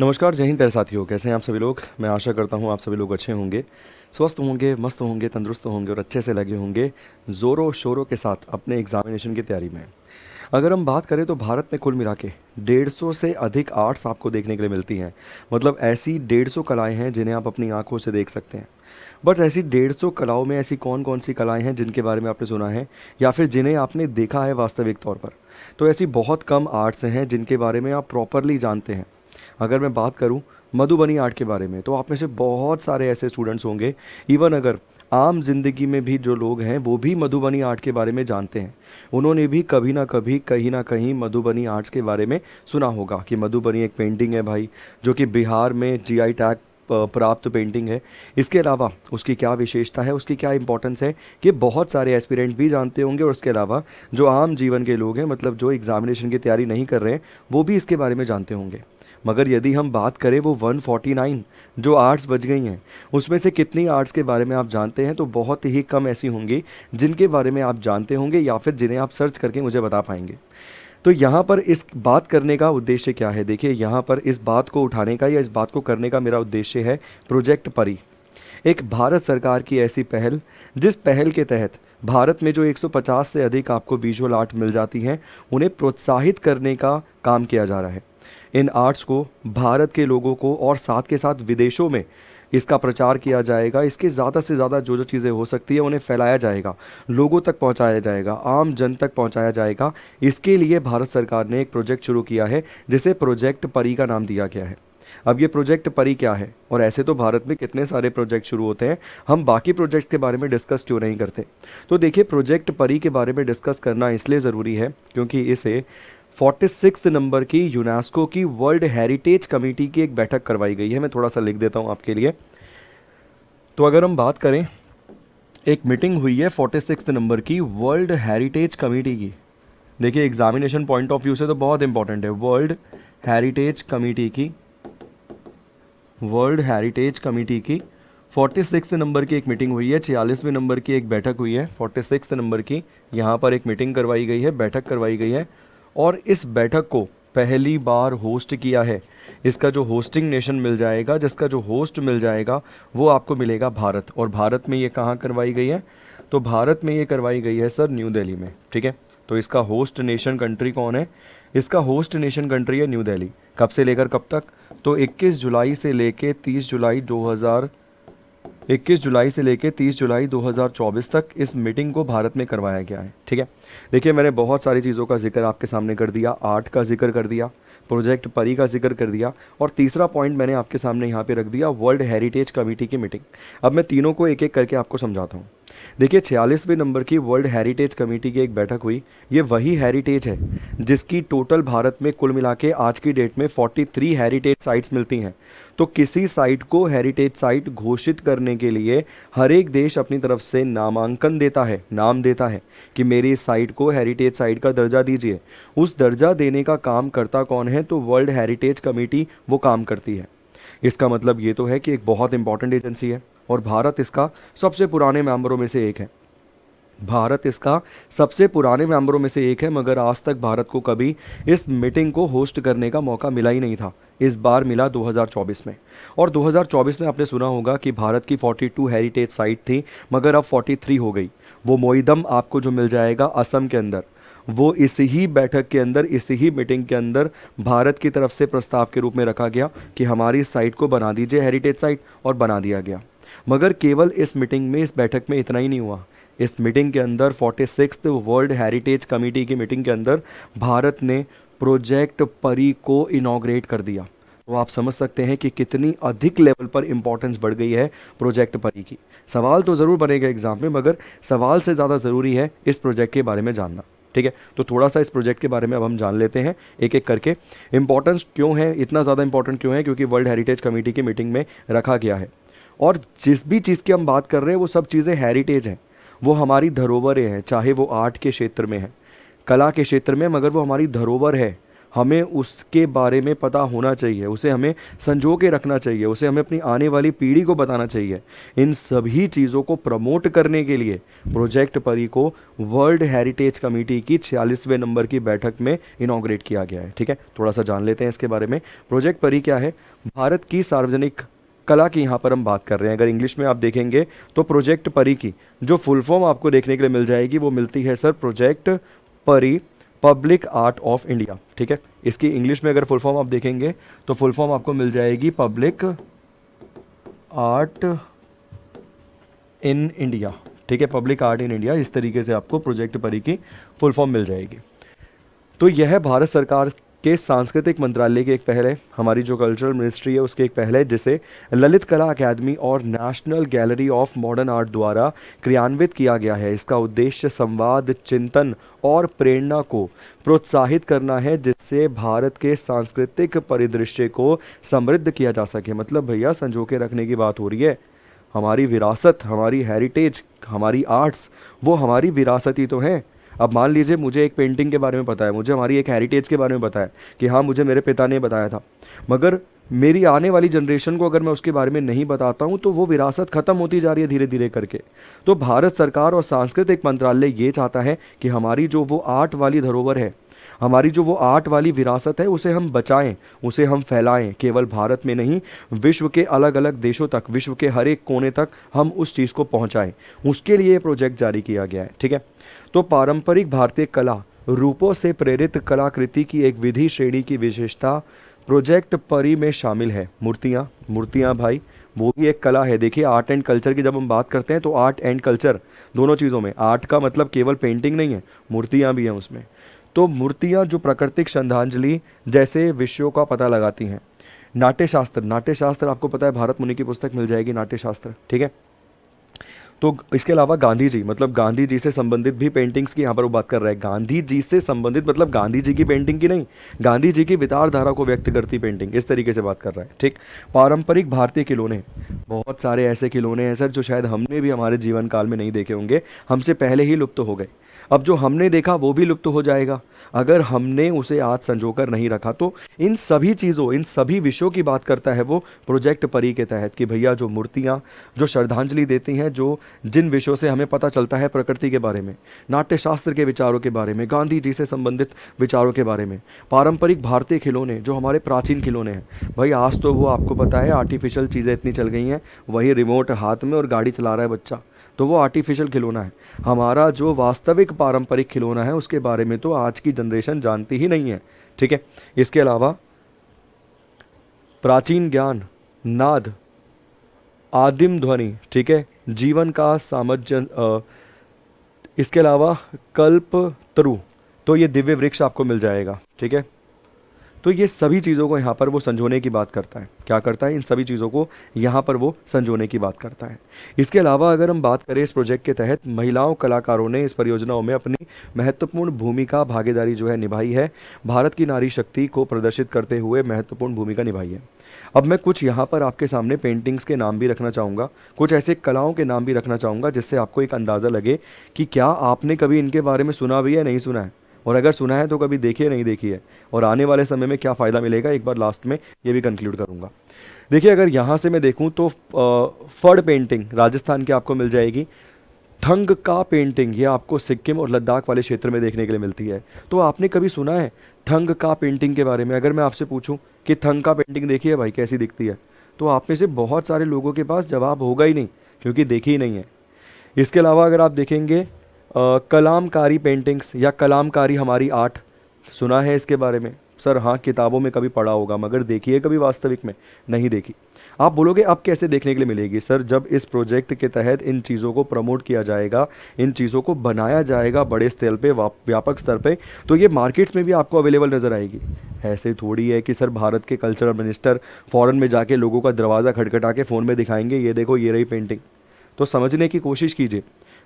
नमस्कार, जय हिंद प्यारे साथियों। कैसे हैं आप सभी लोग। मैं आशा करता हूँ आप सभी लोग अच्छे होंगे, स्वस्थ होंगे, मस्त होंगे, तंदुरुस्त होंगे और अच्छे से लगे होंगे ज़ोरों शोरों के साथ अपने एग्जामिनेशन की तैयारी में। अगर हम बात करें तो भारत में कुल मिला के 150 से अधिक आर्ट्स आपको देखने के लिए मिलती हैं। मतलब ऐसी 150 कलाएं हैं जिन्हें आप अपनी आंखों से देख सकते हैं। बट ऐसी 150 कलाओं में ऐसी कौन कौन सी कलाएं हैं जिनके बारे में आपने सुना है या फिर जिन्हें आपने देखा है वास्तविक तौर पर। तो ऐसी बहुत कम आर्ट्स हैं जिनके बारे में आप प्रॉपरली जानते हैं। अगर मैं बात करूं मधुबनी आर्ट के बारे में तो आप में से बहुत सारे ऐसे स्टूडेंट्स होंगे, इवन अगर आम जिंदगी में भी जो लोग हैं वो भी मधुबनी आर्ट के बारे में जानते हैं। उन्होंने भी कभी ना कभी कहीं ना कहीं मधुबनी आर्ट्स के बारे में सुना होगा कि मधुबनी एक पेंटिंग है भाई, जो कि बिहार में जीआई टैग प्राप्त पेंटिंग है। इसके अलावा उसकी क्या विशेषता है, उसकी क्या इंपॉर्टेंस है, कि बहुत सारे एस्पिरेंट भी जानते होंगे। और उसके अलावा जो आम जीवन के लोग हैं, मतलब जो एग्जामिनेशन की तैयारी नहीं कर रहे हैं, वो भी इसके बारे में जानते होंगे। मगर यदि हम बात करें वो 149 जो आर्ट्स बच गई हैं, उसमें से कितनी आर्ट्स के बारे में आप जानते हैं, तो बहुत ही कम ऐसी होंगी जिनके बारे में आप जानते होंगे या फिर जिन्हें आप सर्च करके मुझे बता पाएंगे। तो यहाँ पर इस बात करने का उद्देश्य क्या है, देखिए यहाँ पर इस बात को उठाने का या इस बात को करने का मेरा उद्देश्य है प्रोजेक्ट परी। एक भारत सरकार की ऐसी पहल, जिस पहल के तहत भारत में जो 150 से अधिक आपको विजुअल आर्ट मिल जाती हैं, उन्हें प्रोत्साहित करने का काम किया जा रहा है। इन आर्ट्स को भारत के लोगों को और साथ के साथ विदेशों में इसका प्रचार किया जाएगा। इसके ज़्यादा से ज़्यादा जो जो चीज़ें हो सकती है उन्हें फैलाया जाएगा, लोगों तक पहुंचाया जाएगा, आम जन तक पहुंचाया जाएगा। इसके लिए भारत सरकार ने एक प्रोजेक्ट शुरू किया है जिसे प्रोजेक्ट परी का नाम दिया गया है। अब ये प्रोजेक्ट परी क्या है, और ऐसे तो भारत में कितने सारे प्रोजेक्ट शुरू होते हैं, हम बाकी प्रोजेक्ट के बारे में डिस्कस क्यों नहीं करते। तो देखिए, प्रोजेक्ट परी के बारे में डिस्कस करना इसलिए ज़रूरी है क्योंकि इसे 46 नंबर की यूनेस्को की वर्ल्ड हेरिटेज कमेटी की एक बैठक करवाई गई है। मैं थोड़ा सा लिख देता हूँ आपके लिए। तो अगर हम बात करें, एक मीटिंग हुई है 46 नंबर की वर्ल्ड हेरिटेज कमेटी की। देखिए, एग्जामिनेशन पॉइंट ऑफ व्यू से तो बहुत इंपॉर्टेंट है। वर्ल्ड हेरिटेज कमेटी की 46 नंबर की एक मीटिंग हुई है, 46वें नंबर की एक बैठक हुई है, 46 नंबर की यहाँ पर एक मीटिंग करवाई गई है, बैठक करवाई गई है। और इस बैठक को पहली बार होस्ट किया है। इसका जो होस्टिंग नेशन मिल जाएगा, जिसका जो होस्ट मिल जाएगा, वो आपको मिलेगा भारत। और भारत में ये कहाँ करवाई गई है, तो भारत में ये करवाई गई है सर न्यू दिल्ली में। ठीक है, तो इसका होस्ट नेशन कंट्री कौन है, इसका होस्ट नेशन कंट्री है न्यू दिल्ली। कब से लेकर कब तक, तो 21 जुलाई से लेके 30 जुलाई 2024 तक इस मीटिंग को भारत में करवाया गया है। ठीक है, देखिए मैंने बहुत सारी चीज़ों का जिक्र आपके सामने कर दिया, आर्ट का जिक्र कर दिया, प्रोजेक्ट परी का जिक्र कर दिया, और तीसरा पॉइंट मैंने आपके सामने यहाँ पे रख दिया, वर्ल्ड हेरिटेज कमेटी की मीटिंग। अब मैं तीनों को एक एक करके आपको समझाता हूँ। देखिए, 46वें नंबर की वर्ल्ड हेरिटेज कमेटी की एक बैठक हुई। ये वही हेरिटेज है जिसकी टोटल भारत में कुल मिला के आज की डेट में 43 हेरिटेज साइट्स मिलती हैं। तो किसी साइट को हेरिटेज साइट घोषित करने के लिए हर एक देश अपनी तरफ से नामांकन देता है, नाम देता है कि मेरी इस साइट को हेरिटेज साइट का दर्जा दीजिए। उस दर्जा देने का काम करता कौन है, तो वर्ल्ड हेरिटेज कमेटी वो काम करती है। इसका मतलब ये तो है कि एक बहुत इंपॉर्टेंट एजेंसी है, और भारत इसका सबसे पुराने मेंबरों में से एक है। भारत इसका सबसे पुराने मेंबरों में से एक है, मगर आज तक भारत को कभी इस मीटिंग को होस्ट करने का मौका मिला ही नहीं था। इस बार मिला 2024 में। और 2024 में आपने सुना होगा कि भारत की 42 हेरिटेज साइट थी, मगर अब 43 हो गई। वो मोईदम आपको जो मिल जाएगा असम के अंदर, वो इसी ही बैठक के अंदर, इसी ही मीटिंग के अंदर भारत की तरफ से प्रस्ताव के रूप में रखा गया कि हमारी साइट को बना दीजिए हेरिटेज साइट, और बना दिया गया। मगर केवल इस मीटिंग में, इस बैठक में इतना ही नहीं हुआ। इस मीटिंग के अंदर 46th वर्ल्ड हेरिटेज कमेटी की मीटिंग के अंदर भारत ने प्रोजेक्ट परी को इनॉग्रेट कर दिया। तो आप समझ सकते हैं कि कितनी अधिक लेवल पर इंपॉर्टेंस बढ़ गई है प्रोजेक्ट परी की। सवाल तो ज़रूर बनेगा एग्जाम में, मगर सवाल से ज़्यादा ज़रूरी है इस प्रोजेक्ट के बारे में जानना। ठीक है, तो थोड़ा सा इस प्रोजेक्ट के बारे में अब हम जान लेते हैं एक एक करके। इंपॉर्टेंस क्यों है, इतना ज़्यादा इंपॉर्टेंट क्यों है, क्योंकि वर्ल्ड हेरिटेज कमेटी की मीटिंग में रखा गया है। और जिस भी चीज़ की हम बात कर रहे हैं वो सब चीज़ें हेरिटेज हैं, वो हमारी धरोहरें हैं। चाहे वो आर्ट के क्षेत्र में है, कला के क्षेत्र में, मगर वो हमारी धरोहर है, हमें उसके बारे में पता होना चाहिए, उसे हमें संजो के रखना चाहिए, उसे हमें अपनी आने वाली पीढ़ी को बताना चाहिए। इन सभी चीज़ों को प्रमोट करने के लिए प्रोजेक्ट परी को वर्ल्ड हेरिटेज कमेटी की 46वें नंबर की बैठक में इनॉग्रेट किया गया है। ठीक है, थोड़ा सा जान लेते हैं इसके बारे में। प्रोजेक्ट परी क्या है? भारत की सार्वजनिक कला की यहाँ पर हम बात कर रहे हैं। अगर इंग्लिश में आप देखेंगे तो प्रोजेक्ट परी की जो फुल फॉर्म आपको देखने के लिए मिल जाएगी वो मिलती है सर प्रोजेक्ट परी पब्लिक आर्ट ऑफ इंडिया। ठीक है, इसकी इंग्लिश में अगर फुल फॉर्म आप देखेंगे तो फुल फॉर्म आपको मिल जाएगी पब्लिक आर्ट इन इंडिया। ठीक है, पब्लिक आर्ट इन इंडिया, इस तरीके से आपको प्रोजेक्ट परी की फुल फॉर्म मिल जाएगी। तो यह भारत सरकार के सांस्कृतिक मंत्रालय की एक पहल है, हमारी जो कल्चरल मिनिस्ट्री है उसकी एक पहल है, जिसे ललित कला अकादमी और national gallery of modern art द्वारा क्रियान्वित किया गया है। इसका उद्देश्य संवाद, चिंतन और प्रेरणा को प्रोत्साहित करना है, जिससे भारत के सांस्कृतिक परिदृश्य को समृद्ध किया जा सके। मतलब भैया संजो के रखने की बात हो रही है। हमारी विरासत, हमारी हेरिटेज, हमारी आर्ट्स, वो हमारी विरासत ही तो है। अब मान लीजिए मुझे एक पेंटिंग के बारे में पता है, मुझे हमारी एक हेरिटेज के बारे में पता है कि हाँ मुझे मेरे पिता ने बताया था, मगर मेरी आने वाली जनरेशन को अगर मैं उसके बारे में नहीं बताता हूँ तो वो विरासत खत्म होती जा रही है धीरे धीरे करके। तो भारत सरकार और सांस्कृतिक मंत्रालय ये चाहता है कि हमारी जो वो आर्ट वाली धरोहर है, हमारी जो वो आर्ट वाली विरासत है, उसे हम बचाएं, उसे हम फैलाएं। केवल भारत में नहीं, विश्व के अलग अलग देशों तक, विश्व के हर एक कोने तक हम उस चीज़ को पहुंचाएं। उसके लिए ये प्रोजेक्ट जारी किया गया है। ठीक है, तो पारंपरिक भारतीय कला रूपों से प्रेरित कलाकृति की एक विधि श्रेणी की विशेषता प्रोजेक्ट परी में शामिल है। मूर्तियाँ, मूर्तियाँ भाई वो भी एक कला है। देखिए आर्ट एंड कल्चर की जब हम बात करते हैं तो आर्ट एंड कल्चर दोनों चीज़ों में, आर्ट का मतलब केवल पेंटिंग नहीं है, मूर्तियाँ भी हैं उसमें। तो मूर्तियाँ जो प्राकृतिक श्रद्धांजलि जैसे विषयों का पता लगाती हैं। नाट्यशास्त्र, नाट्यशास्त्र आपको पता है भारत मुनि की पुस्तक मिल जाएगी नाट्यशास्त्र। ठीक है, तो इसके अलावा गांधी जी, मतलब गांधी जी से संबंधित भी पेंटिंग्स की यहाँ पर वो बात कर रहा है। गांधी जी से संबंधित मतलब गांधी जी की पेंटिंग की नहीं, गांधी जी की विचारधारा को व्यक्त करती पेंटिंग, इस तरीके से बात कर रहा है। ठीक, पारंपरिक भारतीय खिलौने, बहुत सारे ऐसे खिलौने हैं सर जो शायद हमने भी हमारे जीवन काल में नहीं देखे होंगे, हमसे पहले ही लुप्त हो गए। अब जो हमने देखा वो भी लुप्त हो जाएगा अगर हमने उसे आज संजोकर नहीं रखा। तो इन सभी चीज़ों, इन सभी विषयों की बात करता है वो प्रोजेक्ट परी के तहत कि भैया जो मूर्तियाँ जो श्रद्धांजलि देती हैं, जो जिन विषयों से हमें पता चलता है प्रकृति के बारे में, नाट्यशास्त्र के विचारों के बारे में, गांधी जी से संबंधित विचारों के बारे में, पारंपरिक भारतीय खिलौने जो हमारे प्राचीन खिलौने हैं। भाई आज तो वो आपको पता है आर्टिफिशियल चीज़ें इतनी चल गई हैं, वही रिमोट हाथ में और गाड़ी चला रहा है बच्चा, तो वो आर्टिफिशियल खिलौना है। हमारा जो वास्तविक पारंपरिक खिलौना है उसके बारे में तो आज की जनरेशन जानती ही नहीं है। ठीक है, इसके अलावा प्राचीन ज्ञान, नाद, आदिम ध्वनि, ठीक है, जीवन का सामंजस्य, इसके अलावा कल्प तरु, तो ये दिव्य वृक्ष आपको मिल जाएगा। ठीक है, तो ये सभी चीज़ों को यहाँ पर वो संजोने की बात करता है। क्या करता है? इन सभी चीज़ों को यहाँ पर वो संजोने की बात करता है। इसके अलावा अगर हम बात करें इस प्रोजेक्ट के तहत महिलाओं कलाकारों ने इस परियोजनाओं में अपनी महत्वपूर्ण भूमिका, भागीदारी जो है निभाई है, भारत की नारी शक्ति को प्रदर्शित करते हुए महत्वपूर्ण भूमिका निभाई है। अब मैं कुछ यहाँ पर आपके सामने पेंटिंग्स के नाम भी रखना चाहूँगा, कुछ ऐसे कलाओं के नाम भी रखना चाहूँगा जिससे आपको एक अंदाज़ा लगे कि क्या आपने कभी इनके बारे में सुना भी है, नहीं सुना है, और अगर सुना है तो कभी देखी है, नहीं देखी है, और आने वाले समय में क्या फ़ायदा मिलेगा, एक बार लास्ट में ये भी कंक्लूड करूँगा। देखिए अगर यहाँ से मैं देखूँ तो फड़ पेंटिंग राजस्थान की आपको मिल जाएगी। थंग का पेंटिंग ये आपको सिक्किम और लद्दाख वाले क्षेत्र में देखने के लिए मिलती है। तो आपने कभी सुना है थंग का पेंटिंग के बारे में? अगर मैं आपसे पूछूं कि थंग का पेंटिंग देखी है भाई, कैसी दिखती है, तो आप में से बहुत सारे लोगों के पास जवाब होगा ही नहीं, क्योंकि देखी ही नहीं है। इसके अलावा अगर आप देखेंगे कलामकारी पेंटिंग्स या कलामकारी हमारी आर्ट, सुना है इसके बारे में? सर हाँ, किताबों में कभी पढ़ा होगा, मगर देखी है कभी वास्तविक में? नहीं देखी। आप बोलोगे अब कैसे देखने के लिए मिलेगी? सर जब इस प्रोजेक्ट के तहत इन चीज़ों को प्रमोट किया जाएगा, इन चीज़ों को बनाया जाएगा बड़े स्तर पे, व्यापक स्तर पे, तो ये मार्केट्स में भी आपको अवेलेबल नज़र आएगी। ऐसे थोड़ी है कि सर भारत के कल्चरल मिनिस्टर फ़ॉरेन में जाके लोगों का दरवाज़ा खटखटा के फ़ोन में दिखाएंगे ये देखो ये रही पेंटिंग। तो समझने की कोशिश कीजिए,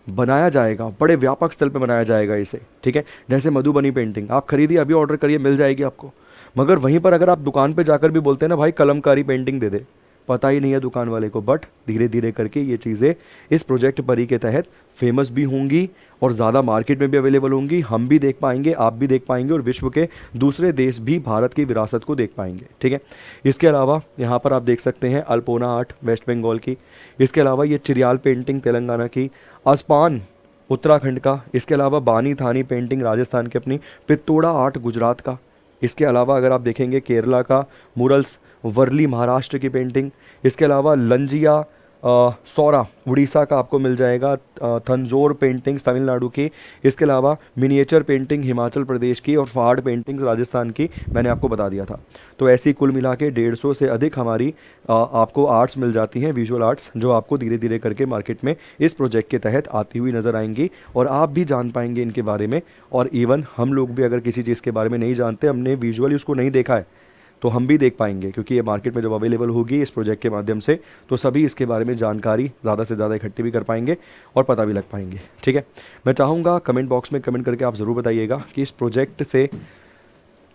बनाया जाएगा, बड़े व्यापक स्तर पे बनाया जाएगा इसे। ठीक है, जैसे मधुबनी पेंटिंग आप खरीदिए, अभी ऑर्डर करिए, मिल जाएगी आपको। मगर वहीं पर अगर आप दुकान पे जाकर भी बोलते हैं ना भाई कलमकारी पेंटिंग दे दे, पता ही नहीं है दुकान वाले को, बट धीरे धीरे करके ये चीज़ें इस प्रोजेक्ट परी के तहत फेमस भी होंगी और ज़्यादा मार्केट में भी अवेलेबल होंगी। हम भी देख पाएंगे, आप भी देख पाएंगे और विश्व के दूसरे देश भी भारत की विरासत को देख पाएंगे। ठीक है, इसके अलावा यहाँ पर आप देख सकते हैं अल्पोना आर्ट वेस्ट बंगाल की, इसके अलावा ये चिरियाल पेंटिंग तेलंगाना की, अस्पान उत्तराखंड का, इसके अलावा बानी थानी पेंटिंग राजस्थान की अपनी, पित्तोड़ा आर्ट गुजरात का, इसके अलावा अगर आप देखेंगे केरला का मुरल्स, वर्ली महाराष्ट्र की पेंटिंग, इसके अलावा लंजिया सौरा उड़ीसा का आपको मिल जाएगा, थंजोर पेंटिंग्स तमिलनाडु की, इसके अलावा मिनिएचर पेंटिंग हिमाचल प्रदेश की और फाड़ पेंटिंग्स राजस्थान की मैंने आपको बता दिया था। तो ऐसी कुल मिला के 150 से अधिक हमारी आपको आर्ट्स मिल जाती हैं, विजुअल आर्ट्स, जो आपको धीरे धीरे करके मार्केट में इस प्रोजेक्ट के तहत आती हुई नज़र आएंगी और आप भी जान पाएंगे इनके बारे में। और इवन हम लोग भी अगर किसी चीज़ के बारे में नहीं जानते, हमने विजुअली उसको नहीं देखा है, तो हम भी देख पाएंगे, क्योंकि ये मार्केट में जब अवेलेबल होगी इस प्रोजेक्ट के माध्यम से, तो सभी इसके बारे में जानकारी ज़्यादा से ज़्यादा इकट्ठी भी कर पाएंगे और पता भी लग पाएंगे। ठीक है, मैं चाहूँगा कमेंट बॉक्स में कमेंट करके आप ज़रूर बताइएगा कि इस प्रोजेक्ट से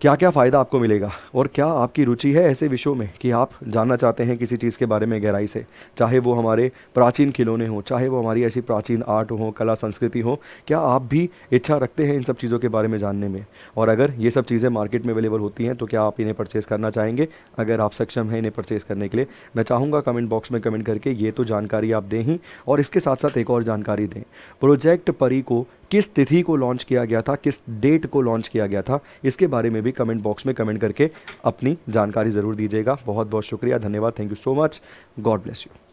क्या क्या फ़ायदा आपको मिलेगा और क्या आपकी रुचि है ऐसे विषयों में कि आप जानना चाहते हैं किसी चीज़ के बारे में गहराई से, चाहे वो हमारे प्राचीन खिलौने हों, चाहे वो हमारी ऐसी प्राचीन आर्ट हो, कला संस्कृति हो, क्या आप भी इच्छा रखते हैं इन सब चीज़ों के बारे में जानने में? और अगर ये सब चीज़ें मार्केट में अवेलेबल होती हैं तो क्या आप इन्हें परचेज़ करना चाहेंगे? अगर आप सक्षम हैं इन्हें परचेज़ करने के लिए, मैं चाहूँगा कमेंट बॉक्स में कमेंट करके ये तो जानकारी आप दें ही, और इसके साथ साथ एक और जानकारी दें, प्रोजेक्ट परी को किस तिथि को लॉन्च किया गया था, किस डेट को लॉन्च किया गया था, इसके बारे में भी कमेंट बॉक्स में कमेंट करके अपनी जानकारी ज़रूर दीजिएगा। बहुत बहुत शुक्रिया, धन्यवाद, thank you so much, God bless you.